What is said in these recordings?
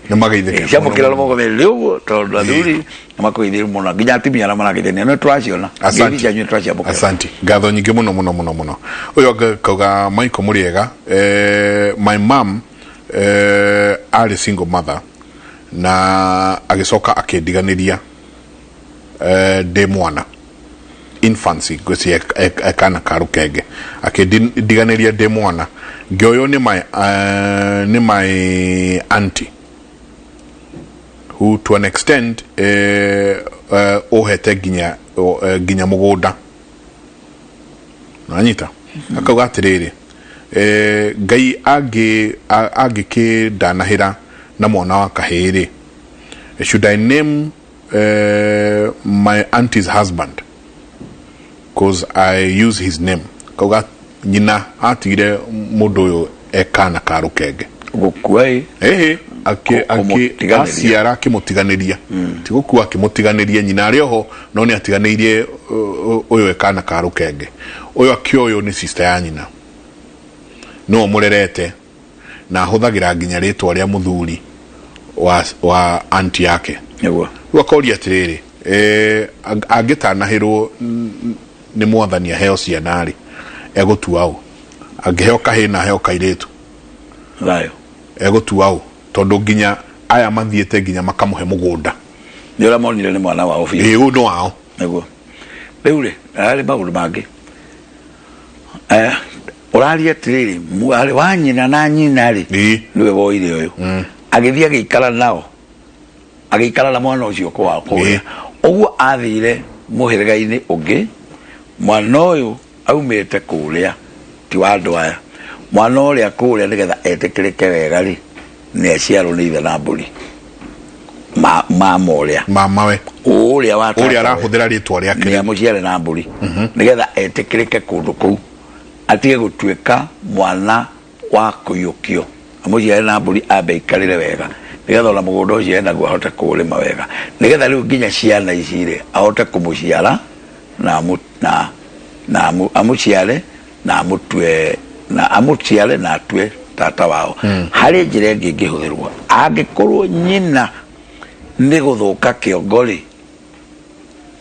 Nĩ magaithĩke. Ciamũkĩra rũmoko mĩrĩ ũguo tondũ athuri nĩmakoithĩrio mũno nginya atumia arĩa marageithania no tũraciona. Asante. Ngatho nyingĩ mũno. Ũyũ akauga Michael Mũrĩega, my mom are single mother na agĩcoka akĩndiganĩria ndĩ mwana infancy gwĩci ekana ka Rũkenge akĩndiganĩria ndĩ mwana ngĩoywo nĩ my auntie who to an extent ohete nginya mũgũnda nanyita akauga atĩrĩrĩ Ngai angĩkĩndanahĩra na mwana wa kahĩrĩ, should I name my auntie's husband because I use his name? Kauga nyina atigire mũndũ ũyũ ekana ka Rũkenge gũkuai aciara akĩmũtiganĩria ti gũkua akĩmũtiganĩria nyina arĩ oho no nĩ atiganĩirie ũyũ ekana ka Rũkenge ũyũ akĩoywo nĩ sister ya nyina no mũrerete na hũthagĩra nginya rĩtwa rĩa mũthuri wa auntie yake wakoria atĩrĩrĩ angĩtanahĩrwo nĩ mwathani aheo ciana rĩ egũtua ũ angĩheo kahĩ na heo kairĩtu egũtua ũ tondũ nginya aya mathiĩte nginya makamũhe mũgũnda nĩ ũrĩa monire nĩ mwana wao biũ no wao nĩguo rĩu rĩ arĩ maũndũ mangĩ ũraria atĩrĩrĩ mwarĩ wa nyina na nyina rĩ nĩwe woire ũyũ agĩthiĩ agĩikara nao agĩikara na mwana ũcio kwao kũrĩa ũguo athire mũhĩrĩga-inĩ ũngĩ mwana ũyũ aumĩte kũrĩa ti wa andũ aya mwana ũrĩa kũrĩa nĩgetha etĩkĩrĩke wega rĩ nĩ aciarwo nĩ ithe na mbũri mama ũrĩa mamawe ũrĩa arahũthĩra rĩtwa rĩake nĩ amũciare na mbũri nĩgetha etĩkĩrĩke kũndũ kũu atige gũtuĩka mwana wa kũiyũkio amũciare na mbũri ambe ikarĩre wega nĩgetha ona mũgũnda ũcio enaguo ahote kũũrĩma wega nĩgetha rĩu nginya ciana ici rĩ ahote kũmũciara na amũciare na amũtue na amũciare na atue tata wao harĩ njĩra ĩngĩ ĩngĩhũthĩrwo angĩkorwo nyina nĩ gũthũka kĩongo rĩ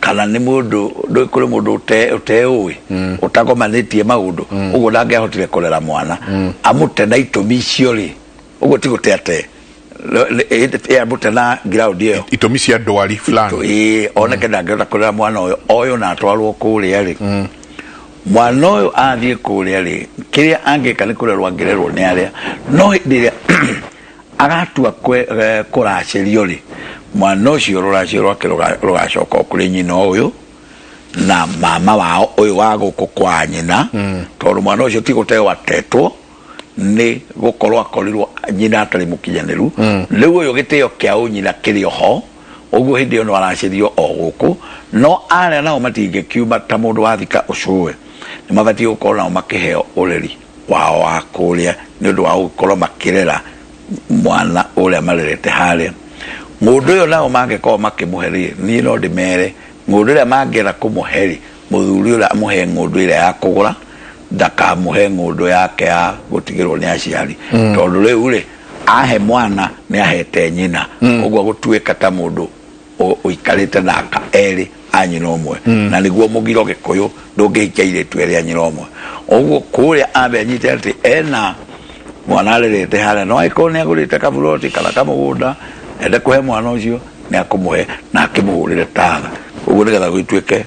kana nĩ mũndũ kũrĩ mũndũ ũteũĩ ũtagomanĩtie maũndũ ũguo ndangĩahotire kũrera mwana amũte na itũmi icio rĩ ũguo ti gũtete amũte na ground ĩyo itũmi cia ndwari fulani oneke ndangĩhota kũrera mwana ũyũ na atwarwo kũrĩa rĩ mwana ũyũ athiĩ kũrĩa rĩ kĩrĩa angĩka nĩ kũrerwo angĩrerwo nĩ arĩa no hĩndĩ ĩrĩa agatua kũracĩrio rĩ mwana ũcio rũracio rwake rũgacoka kũrĩ nyina ũyũ na mama wao ũyũ wa gũkũ kwa nyina tondũ mwana ũcio ti gũteo atetwo nĩ gũkorwo akorirwo nyina atarĩ mũkinyanĩru rĩu ũyũ gĩtĩo kĩa ũnyina kĩrĩ oho ũguo hĩndĩ ĩyo no aracĩrio o gũkũ no arĩa nao matingĩkiuma ta mũndũ wathika ũcũwe nĩ mabatiĩ gũkorwo nao makĩheo ũreri wao wa kũrĩa nĩ ũndũ wa gũkorwo makĩrera mwana ũrĩa marerete harĩa mũndũ ũyũ nao mangĩkorwo makĩmũhe niĩ no ndĩmere ng'ũndũ ĩrĩa mangĩenda kũmũhe mũthuri ũrĩa amũhe ng'ũndũ ĩrĩa ya kũgũra ndakamũhe ng'ũndũ yake ya gũtigĩrwo nĩ aciari tondũ rĩu rĩ ahe mwana nĩ ahete nyina ũguo gũtuĩka ta mũndũ ũikarĩte na aka erĩ a nyina ũmwe na nĩguo mũgiro gĩkũyũ ndũngĩhikia airĩtu erĩ a nyina ũmwe ũguo kũrĩa ambe anyite atĩ ena mwana arerete harĩa no angĩkorwo nĩ agũrĩte kaburoti kana kamũgũnda ende kũhe mwana ũcio nĩ akũmũhe na akĩmũhũrĩre tatha ũguo nĩgetha gũtuĩke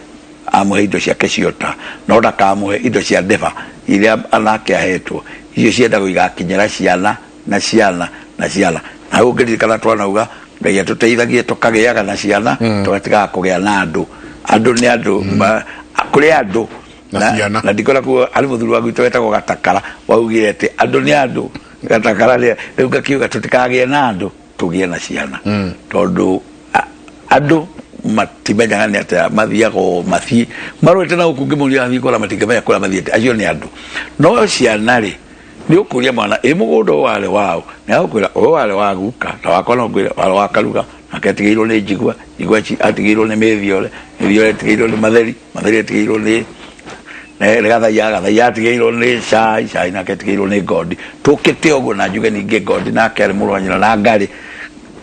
amũhe indo ciake ciota no ndakamũhe indo cia ndeba iria anake ahetwo icio ciendagwo igakinyĩra ciana na ciana na ciana na ũngĩririkana twanauga Ngai atũteithagie tũkagĩaga na ciana tũgatigaga kũgĩa na andũ nĩ andũ kũrĩ andũ na ndikora kuo arĩ mũthuri wa gwitũ wetagwo Gatakara waugire atĩ andũ nĩ andũ Gatakara rĩu ngakiuga tũtikagĩe na andũ tũgĩe na ciana tondũ andũ matimenyaga nĩ atĩ mathiaga mathiĩ marũĩte na gũkũ ngĩmũria athiĩ kũrĩa matingĩmenya kũrĩa mathiĩte acio nĩ andũ no ciana rĩ nĩ ũkũria mwana mũgũnda warĩ wao nĩ agũkwĩra warĩ wa guka na wakwa no ngwĩra warĩ wa Karuga nake atigĩirwo nĩ njigua atigĩirwo nĩ mĩthiore atigĩirwo nĩ matheri atigĩirwo nĩ gathaia tigäirwo nä cai nake tigäirwo nä ngondi tå kä te å guo na njuge ningä ngondi nake arä må rå wa nyina na ngarä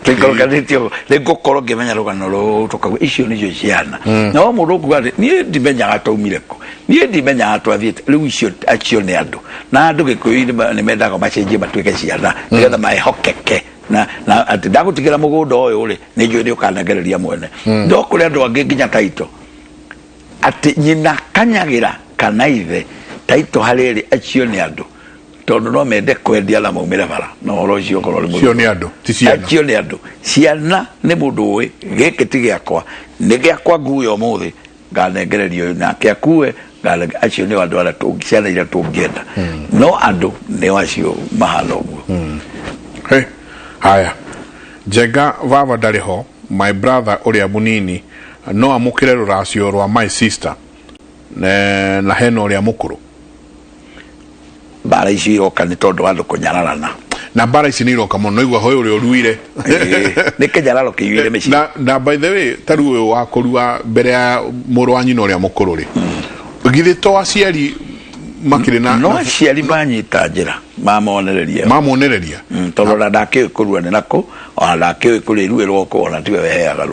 tåikåråkanä tie å guo rä ngå korwo ngä menya rå gano rå tå kauga icio nä cio ciana na wa må ndå å kuga atä niä ndimenyaga twaumire kå niä ndimenyaga twathiä te rä u icio acio nä andå na andå gä kå yå nä mendaga macenjie matuä ke ciana nä getha mahokeke na atä ndagå tigä ra må gå nda å yå rä nä njå nä å kanengereria mwene no kå rä andå angä nginya taito atä nyina kanyagä ra kana ithe taito harä rä acio nä andå tondå no mende kwendia na maumä re bara na å horo å cio korwo cio nä andå ti ciana acio nä andå ciana nä må ndå å ä gä kä ti gä akwa nä gä akwa nguä å må thä nganengererio å yå nake akue acio nä andå arä ciana iria tå ngä enda no andå nä o acio mahana å guo haya Njenga vava ndarä ho my brother å rä a må nini no amå kä re rå racio rwa my sister na hena å rä a må kå rå mbara icio iroka nä tondå andå kå nyararana na mbara ici nä iroka må no igua hoä å rä a å ruire nä kä nyararo kä iuire mä na by the way tarä å yå wa kå rua mbere ya må rå wa nyina å rä a må kå rå rä githä to aciari makiri na no aciari manyita njĩra mamonereria tondũ na ndakä kå rua nä nakå ona ndakä kå rä ruä kå ona tiwe weheaga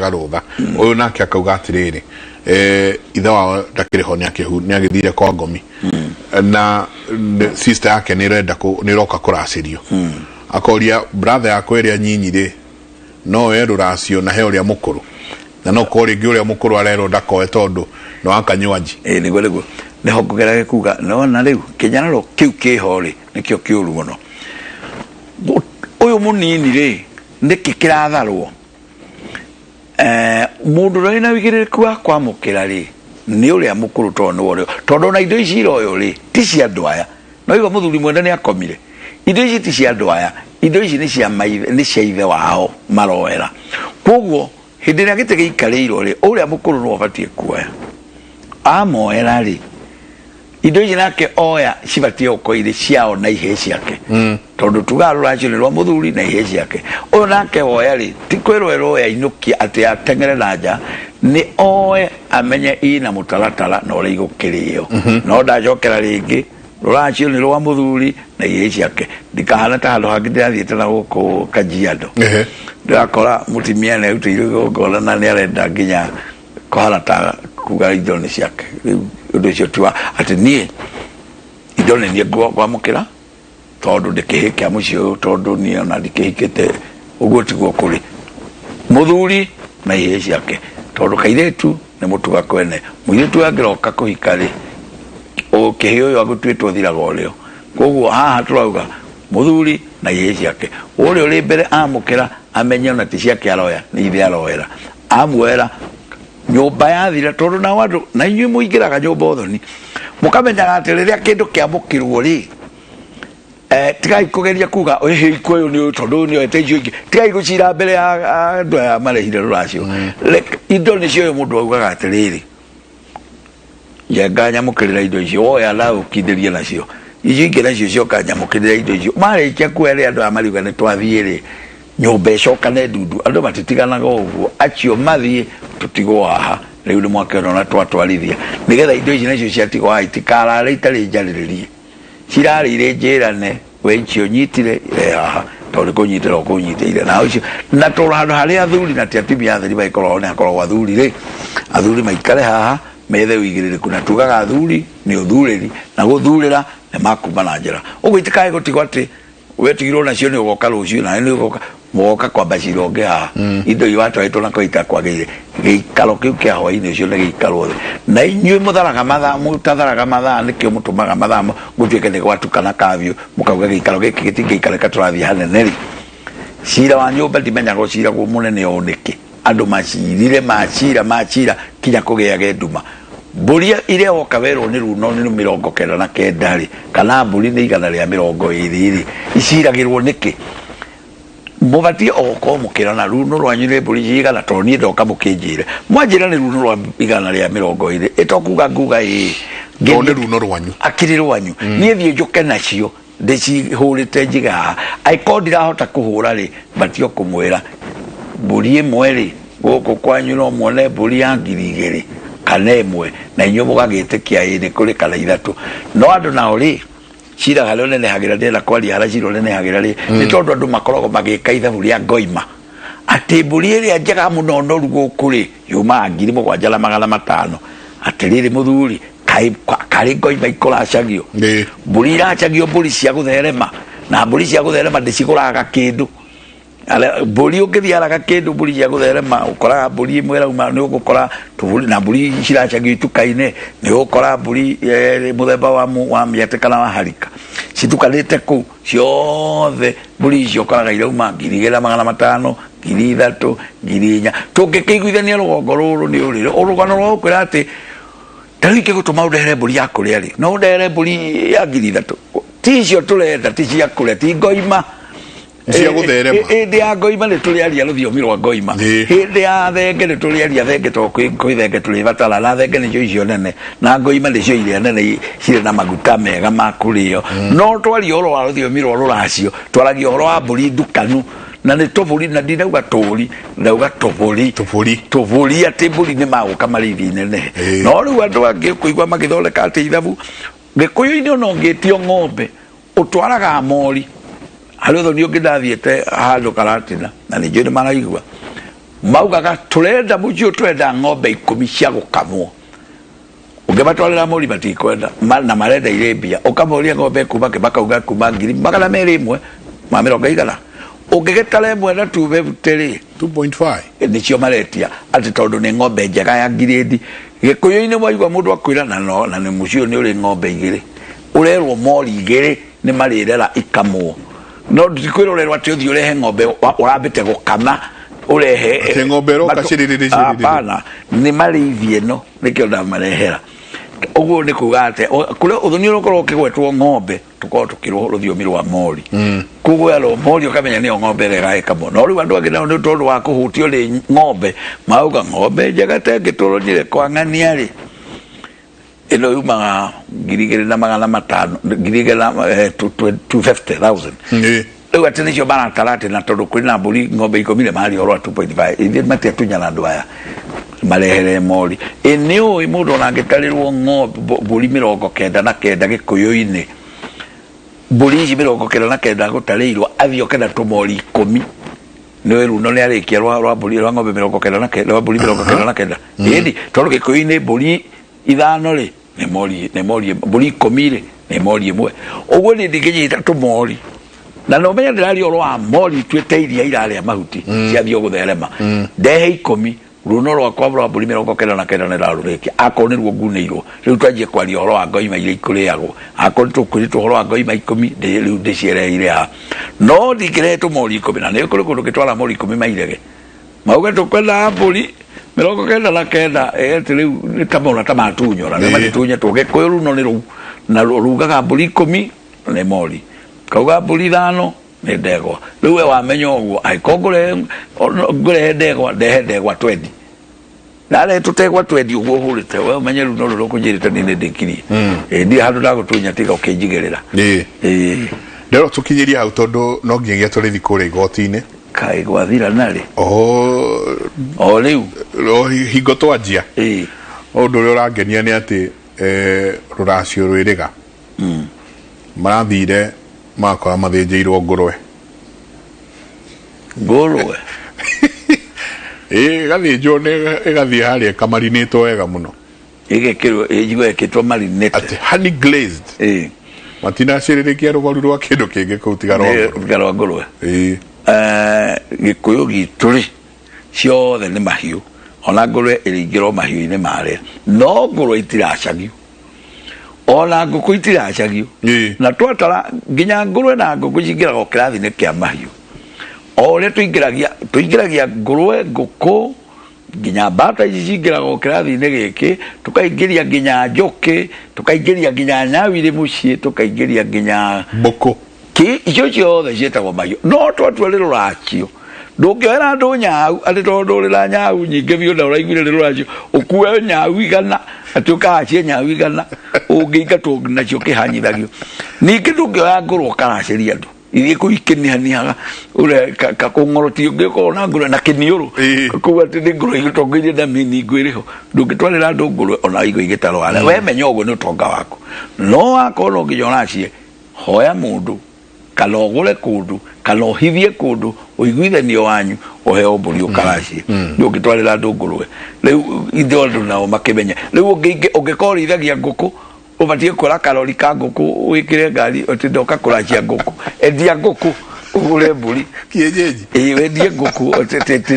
rå tha å yå nake akauga atä rä rä ithe wao ndakä rä ho nä agä thire kwa ngomi na sister yake nä roka kå racä rio akoria brother yakwa ä rä a nyinyi rä no we rå racio na he å rä a må kå rå na no korä ngä å rä a må kå rå arerwo ndakoe tondå nä wakanywanji nä guo nä ho ngå gerage kuga nona rä u kä nyanaro kä u kä ho rä nä kä o kä å ru må no å yå må nini rä nä kä kä ratharwo må ndå rä na wä gä rä rä ku wa kwamå kä ra rä nä å rä a må kå rå tondå na indo ici iroyo rä ti cia andå aya no igua må thuri mwenda nä akomire indo ici ti cia andå aya indo ici nä cia ithe wao maroera koguo hä ndä ä rä a gä tä gä ikarä irwo rä å rä a må kå rå no abatiä kuoya amoera rä indo ici nake oya cibatie gå irä ciao na ihä ciake tondå tugaga rå racio nä rwa må thuri na ihä ciake å yå nake woya rä ti kwä rwo ya inå kie atä ateng'ere na nja nä oe amenye ina må taratara na å rä igå kä rä o no ndacokera rä ngä rå racio nä rwa må thuri na ihä ciake ndikahana ta handå hangä ndä rathiä te na gå kå kajiandå ndä rakora må timia nä arutä irä gongona na nä arenda nginya kåhana ta kuga indo nä ciake rä u å ndå å cio tiwa atä niä indo nä niä kwamå kä ra tondå ndä kä hä kä a må ciä å tondå niä ona ndikä hikä te å guo tiguo kå rä må thuri na ihä ciake tondå kairä tu nä må tuga kwene må irä tu angä roka kå hika rä å kä hä å yå agå tuä two thiraga å rä o koguo haha tå rauga må thuri na ihä ciake å rä å rä mbere amå kä ra amenye ona ti ciake aroya nä ithe aroera amuera nyũmba yathira tondå nao andå na inyuä må ingä raga nyũmba å thoni må kamenyaga atä rä rä a kä ndå kä amå kä rwo rä tigai kå geria kuga hä ikå yå nä tondå nä oete icio ingä tigai gå cira mbere ya andå aya marehire rå racio indo nä cio må ndå augaga atä rä rä Njenga nyamå kä rä ra indo icio woya naå kindä rie nacio icio ingä nacio cioka nyamå kä rä ra indo icio marä kia kuoya rä andå aya mariuga nä twathiä rä nyũmba ĩcokane ndundu andũ matitiganaga ũguo acio mathiĩ tũtigwo haha rĩu nĩ mwakĩona ona twatwarithia nĩgetha indo ici nacio ciatigwo haha itikarare itarĩ njarĩrĩrie cirarĩire njĩrane we icio nyitire haha tondũ kũnyitĩra ũkũnyitĩire na ũcio na tondũ handũ harĩa athuri na ti atumia atheri magĩkoragwo nĩ hakoragwo athuri rĩ athuri maikare haha methe ũigĩrĩrĩku na tugaga athuri nĩ ũthurĩri na gũthurĩra nĩ makuma na njĩra ũguo itikae gũtigwo atĩ wetigirwo nacio nĩ ũgoka rũciũ na nĩ ũgoka moka kwamba cironge haha indo iwatwaĩtwo na kwaita kwagĩire gĩikaro kĩu kĩa hwaĩ-inĩ ũcio nĩ gĩikarwo thĩ na inyuĩ mũtatharaga mathaa nĩkĩo mũtũmaga mathaa gũtuĩke nĩ gwatukana kabiũ mũkauga gĩikaro gĩkĩ gĩtingĩikarĩka tũrathiĩ hanene rĩ cira wa nyũmba ndimenyaga ũciragwo mũnene o nĩkĩ andũ macira kinya kũgĩage nduma mbũri iria woka werwo nĩ runo nĩ 99 rĩ kana mbũri nĩ 120 rĩ iciragĩrwo nĩkĩ mũbatie okorwo mũkĩrana runo rwanyu nĩ mbũri cigana tondũ niĩ ndoka mũkĩnjĩre mwanjĩra nĩ runo rwa 120 ĩtokuga nguga tondũ nĩ runo rwanyu akĩrĩ rwanyu niĩ thiĩ njũke nacio ndĩcihũrĩte njiga angĩkorwo ndirahota kũhũra rĩ batio kũmwĩra mbũri ĩmwe rĩ gũkũ kwanyu no muone mbũri ya 2,000 kana ĩmwe na inyuĩ mũgagĩtĩkia ĩ nĩ kũrĩ kana ithatũ no andũ nao rĩ ciraga rĩo nenehagĩra ndĩrenda kwaria harĩa cira nenehagĩra rĩ nĩ tondũ andũ makoragwo magĩka ithabu rĩa ngoima atĩ mbũri ĩrĩa njega mũno noru gũkũ rĩ yumaga 7,500 atĩrĩrĩ mũthuri karĩ ngoima ikũracagio mbũri iracagio mbũri cia gũtherema na mbũri cia gũtherema ndĩcigũraga kĩndũ mbũri ũngĩthiaraga kĩndũ mbũri cia gũtherema ũkoraga mbũri ĩmwe rauma nĩ ũgũkora na mbũri ciracagio ituka-inĩ nĩ ũgũkora mbũri mũthemba wa mĩate kana wa harika citukanĩte kũu ciothe mbũri icio ũkoraga irauma 2,500 3,000 4,000 tũngĩkĩiguithania rũgongo rũrũ nĩ ũrĩrĩ ũrũgano rwa gũkwĩra atĩ tarĩu ingĩgũtũma ũndehere mbũri ya kũrĩa rĩ no ũndehere mbũri ya 3,000 ti icio tũrenda ti cia kũrĩa ti ngoima cia gũtherema hĩndĩ ya ngoima nĩ tũrĩaria rũthiomi rwa ngoima hĩndĩ ya thenge nĩ tũrĩaria thenge tondũ kwĩ thenge tũrĩbatara na thenge nĩcio icio nene na ngoima nĩcio iria nene cirĩ na maguta mega ma kũrĩo no twaria ũhoro wa rũthiomi rwa rũracio twaragia ũhoro wa mbũri ndukanu na nĩ tũbũri na ndinauga tũũri ndauga tũbũri atĩ mbũri nĩ magũka marĩithi nene no rĩu andũ angĩ kũigua magĩthondeka atĩ ithabu gĩkũyũ-inĩ ona ũngĩtio ng'ombe ũtwaraga mori harĩ ũthoni ũngĩ ndathiĩte handũ Karatina na nĩ njũĩ nĩ maraigua maugaga tũrenda mũciĩ twenda ng'ombe 10 cia gũkamwo ũngĩmatwarĩra mori matikwenda na marenda irĩ mbia ũkamoria ng'ombe kuma makauga kuma 200,000 1,200 ũngĩgĩtara ĩmwe na 2.5 nĩcio maretia atĩ tondũ nĩ ng'ombe njega ya ngirĩndi gĩkũyũ-inĩ mwaigua mũndũ akwĩra na nĩ mũciĩ nĩ ũrĩ ng'ombe 2 ũrerwo mori 2 nĩ marĩrera ikamwo no ndikwĩrorerwo atĩ ũthiĩ ũrehe ng'ombe ũrambĩte gũkama ũrehe ng'ombe roka cirĩrĩrĩ hapana nĩ marĩithi ĩno nĩkĩo ndamarehera ũguo nĩ kuga atĩ kũrĩa ũthoni ũkorwo ũkĩgwetwo ng'ombe tũkorwo tũkĩrwo rũthiomi rwa mori koguo yarwo mori ũkamenya nĩyo ng'ombe ĩrĩa ĩgaĩkamwo no rĩu andũ angĩ nao nĩ tondũ wa kũhutio nĩ ng'ombe mauga ng'ombe njega ta ĩngĩtũrũnyire kwa ng'ania rĩ ĩno yumaga 2,500 250,000 rĩu atĩ nĩcio maratara atĩ na tondũ kũrĩ na mbũri ng'ombe 10 marĩ ũhoro wa 2.5 ithuĩ matiatunyana andũ aya marehere mori nĩ ũĩ mũndũ ona angĩtarĩrwo mbũri 99 gĩkũyũ-inĩ mbũri ici 99 gũtarĩirwo athiĩ oke na tũmori 10 nĩ runo nĩ arĩkia rwa mbũri rwa ng'ombe 99 rwa mbũri 99 ĩndĩ tondũ gĩkũyũ-inĩ mbũri 5 rĩ nĩ mori mbũri 10 rĩ nĩ mori 1 ũguo nĩ ndingĩnyita tũmori na no menya ndĩraria ũhoro wa mori tuĩte iria irarĩa mahuti ciathiĩ gũtherema ndehe 10 runo rwakwa rwa mbũri 99 nĩ rarũrĩkia akorwo nĩruo ngunĩirwo rĩu twanjie kwaria ũhoro wa ngoima iria ikũrĩagwo akorwo nĩ tũkwĩrĩtwo ũhoro wa ngoima 10 rĩu ndĩciereire ha no ndingĩrehe tũmori 10 na nĩ kũrĩ kũndũ gĩtwara mori 10 mairege mauga tũkwenda mbũri 99 eti rĩu nĩ tamona ta matunyora nĩ matunya tũgĩkũyũ runo nĩ rũu na rugaga mbũri 10 nĩ mori kauga mbũri 5 nĩ ndegwa rĩu we wamenya ũguo angĩkorwo ngũrehe ndegwa ndehe ndegwa 20 narehe tũtegwa 20 ũguo ũhũrĩte we ũmenye rĩu no rũrũ kũnjĩrĩte nĩ ndĩkirie ndirĩ handũ ndagũtunya tiga ũkĩnjigĩrĩra ndero tũkinyĩrie hau tondũ no nginyagia tũrĩthi kũrĩa igoti-inĩ kaĩ gwathira narĩ rĩu hingo twanjia ũndũ ũrĩa ũrangenia nĩ atĩ rũracio rwĩrĩga marathire makora mathĩnjĩirwo ngũrwe gathĩnjwo ĩgathiĩ harĩa kamarinĩtwo wega mũno ĩgekĩtwo marinate atĩ honey glazed matinacĩrĩrĩkia rũbaru rwa kĩndũ kĩngĩ kũu tiga rwa ngũrwe gĩkũyũ gitũ rĩ ciothe nĩ mahiũ ona ngũrwe ĩrĩingĩrwo mahiũ-inĩ marĩa no ngũrwe itiracagio ona ngũkũ itiracagio na twatara nginya ngũrwe na ngũkũ cingĩragwo kĩrathi-inĩ kĩa mahiũ o ũrĩa tũingĩragia ngũrwe ngũkũ nginya mbata ici cingĩragwo kĩrathi-inĩ gĩkĩ tũkaingĩria nginya njũkĩ tũkaingĩria nginya nyau irĩ mũciĩ tũkaingĩria nginya mbũkũ icio ciothe ciĩtagwo mahiũ no twatua rĩ rũracio ndũngĩoera andũ nyau atĩ tondũ ũrĩra nyau nyingĩ biũ na ũraiguire rĩ rũracio ũkue nyau 100 atĩ ũkahacie nyau 100 ũngĩingatwo nacio kĩhanyithagio ningĩ ndũngĩoya ngũrwe ũkaracĩria andũ Ili kuikenianiaga ule kakongoroti ungeko na nguru na kiniuru kuwa tindi nguru igitongire na mini ngwiriho ndungitwarira andu nguru ona igo igitaro ala we menyogo ni utonga wako no akono ngijonacie hoya mundu kalogule kundu kalohithie kundu uiguithanio wanyu oheo mburi ukaracie ndungitwarira andu nguru riu ithondo nao makimenya riu ungikorithia nguku ubatie kora kalori ka nguku wikire ngari utindoka kurachia nguku endia nguku ugure mburi kienyeji wendie nguku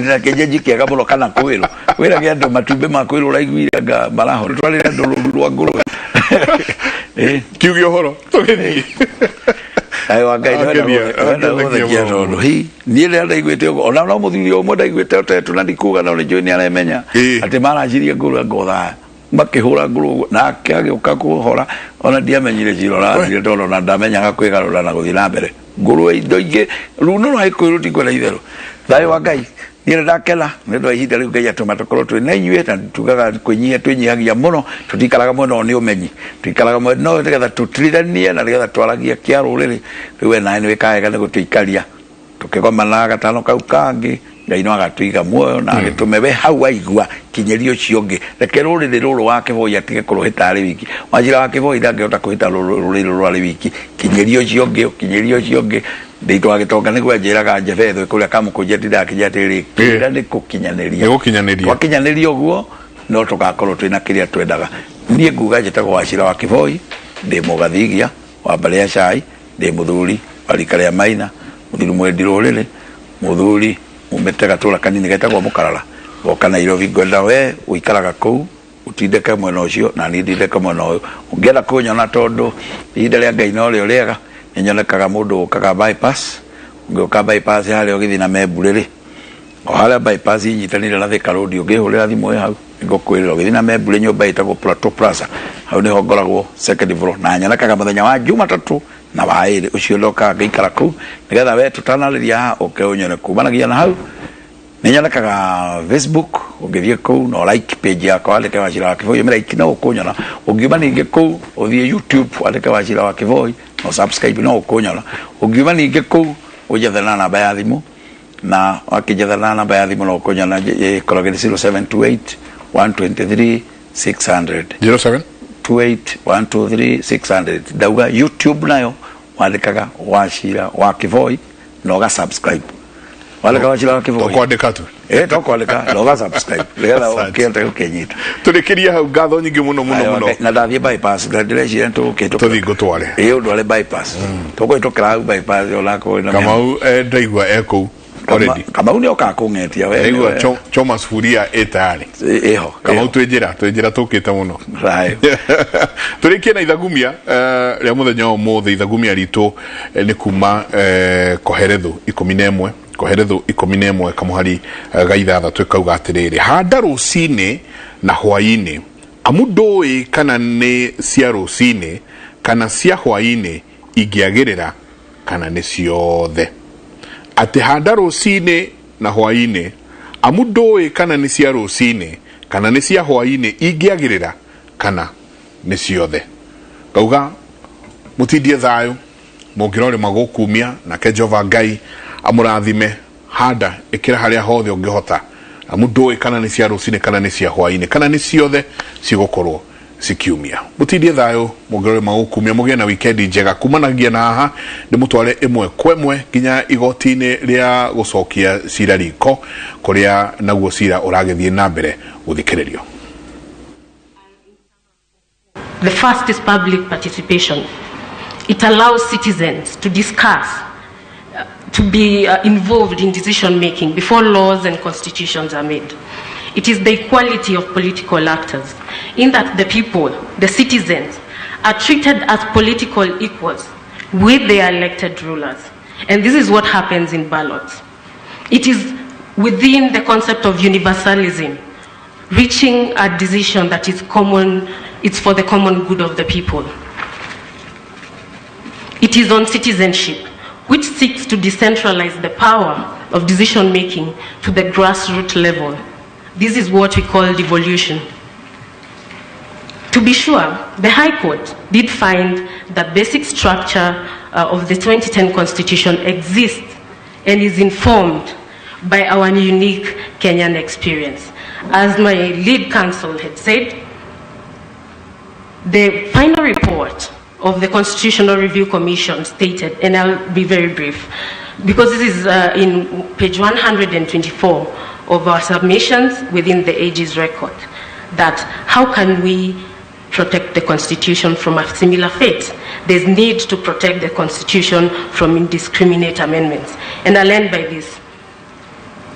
na kienyeji kiega muno kana kwiro wira gia ndo matumbe ma kwiro uraiguire nga maraho twarire ndo rwa nguru kiugio horo tugithie ayo wangai ndo kiarono hi niele ndaiguite ona no muthiri o mo ndaiguite tetu na ndikuga no ni joini alemenya ati marajirie nguru ngotha makihura nguru na akagioka kuhora ona ndiamenyire jiro na ndono na ndamenyaga kwigarura na guthii na mbere nguru indo ingi runo no aikwiruti kwera itheru thayo wa ngai nire ndakela ndo ihinda riu ngai atuma tukoro twi na inyue na tugaga kwinyia twinyihagia muno tutikaraga muno ni umenyi tutikaraga muno no tigetha tutirithanie na tigetha twaragia kia ruriri riu na ni wikaega ni gutuikaria tukigomana gatano kau kangi ngai no agatuiga muoyo na agitume we hau aigua kinyerio ciongi reke ruriri ruru wake voi atige kuruhita ari wiki wajira wake voi ndangehota kuhita ruriri ruru ari wiki kinyerio ciongi ndito agitonga ni gwanjiraga njebetho kuria kamukunje ndakijatiri kira ni kukinyaniria wakinyaniria uguo no tugakorwo twina kiria twendaga nie nguga njitagwo Wachira wa Kiboi ndi mugathigia wa Mbaria Chai ndi muthuri warikaria maina muthuri mwendi ruriri muthuri umete gatura kanini getagwo Mukarara goka Nairobi gwenda we uikaraga kuu utindeke mwena ucio na ni ndindeke mwena uyu ungienda kunyona tondu ihinda ria ngai no rio riega nyonekaga mundu ukaga bypass ngioka bypass hali ugithi na Memburiri o hala bypass nyitanire na Thika Road ugihurira thimu hau ngokwirira ugithi na Memburiri nyumba itagwo Plateau Plaza hau ni hongoragwo second floor na nyonekaga muthenya wa Jumatatu na wairi ucio loka ngikara ku nigetha we tutanariria ukiunyone kumanagia na hau ninyonekaga Facebook ungithie ku no like page yakwa andike Wachira wa Kiboi like no ukunyona ungiuma ningi ku uthie YouTube andike Wachira wa Kiboi no subscribe no ukunyona ungiuma ningi ku ujathana namba ya thimu na wakijathana namba ya thimu no ukunyona ikoragwo 0728 123 600 07 28 600 dauga YouTube nayo wandikaga Wachira wa Kiboi no ga subscribe wale Wachira wa Kiboi tokwandika tu tokwandika no ga subscribe lega kienda ukenyita tulikiria hau ngatho nyingi muno na ndathie bypass ndadireci ntuke tuthingo tware ndwale bypass tukwitokera hau bypass olako na Kamau ndaigua eko already Kamau ni okakungetia we ndaigua choma sufuria etari eho Kamau twinjira tukite muno right tulikie na ithagumia ria muthenya umuthi ithagumia ritu ni kuma koherethu 11 kamuhari gaitha twikauga atiriri handa rucini na hwaini amudoi kana ni cia rucini kana cia hwaini ingiagirira kana ni ciothe ati handa rucini na hwaini amudoi kana ni cia rucini kana ni cia hwaini ingiagirira kana ni ciothe kauga mutindie thayo mungirore magukumia na ke Jehova Ngai amurathime handa ikira haria hothe ungihota amudoi kana ni cia rucini kana ni cia hwaini kana ni ciothe cigukorwo cikiumia mutindie thayo mungirore magukumia mugie na weekend njega kumanagia na haha ni mutware imwe kwemwe nginya igotini ria gucokia cira riko kuria naguo cira uragethie na mbere guthikiririo. The first is public participation. It allows citizens to discuss, to be involved in decision making before laws and constitutions are made. It is the equality of political actors, in that the people, the citizens, are treated as political equals with their elected rulers. And this is what happens in ballots. It is within the concept of universalism, reaching a decision that is common, it's for the common good of the people. It is on citizenship, which seeks to decentralize the power of decision making to the grassroots level. This is what we call devolution. To be sure, the High Court did find that basic structure of the 2010 Constitution exists and is informed by our unique Kenyan experience. As my lead counsel had said, the final report of the Constitutional Review Commission stated, and I'll be very brief, because this is in page 124 of our submissions within the Aegis record, that how can we protect the Constitution from a similar fate? There's need to protect the Constitution from indiscriminate amendments. And I'll end by this.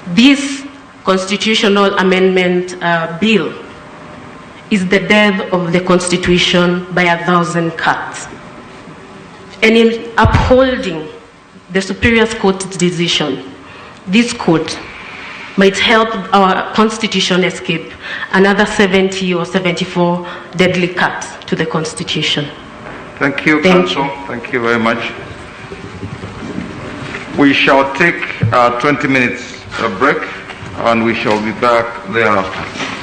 This constitutional amendment bill is the death of the Constitution by 1,000 cuts. And in upholding the Superior Court's decision, this court might help our Constitution escape another 70 or 74 deadly cuts to the Constitution. Thank you, Counsel. Thank you very much. We shall take a 20 minutes break, and we shall be back thereafter.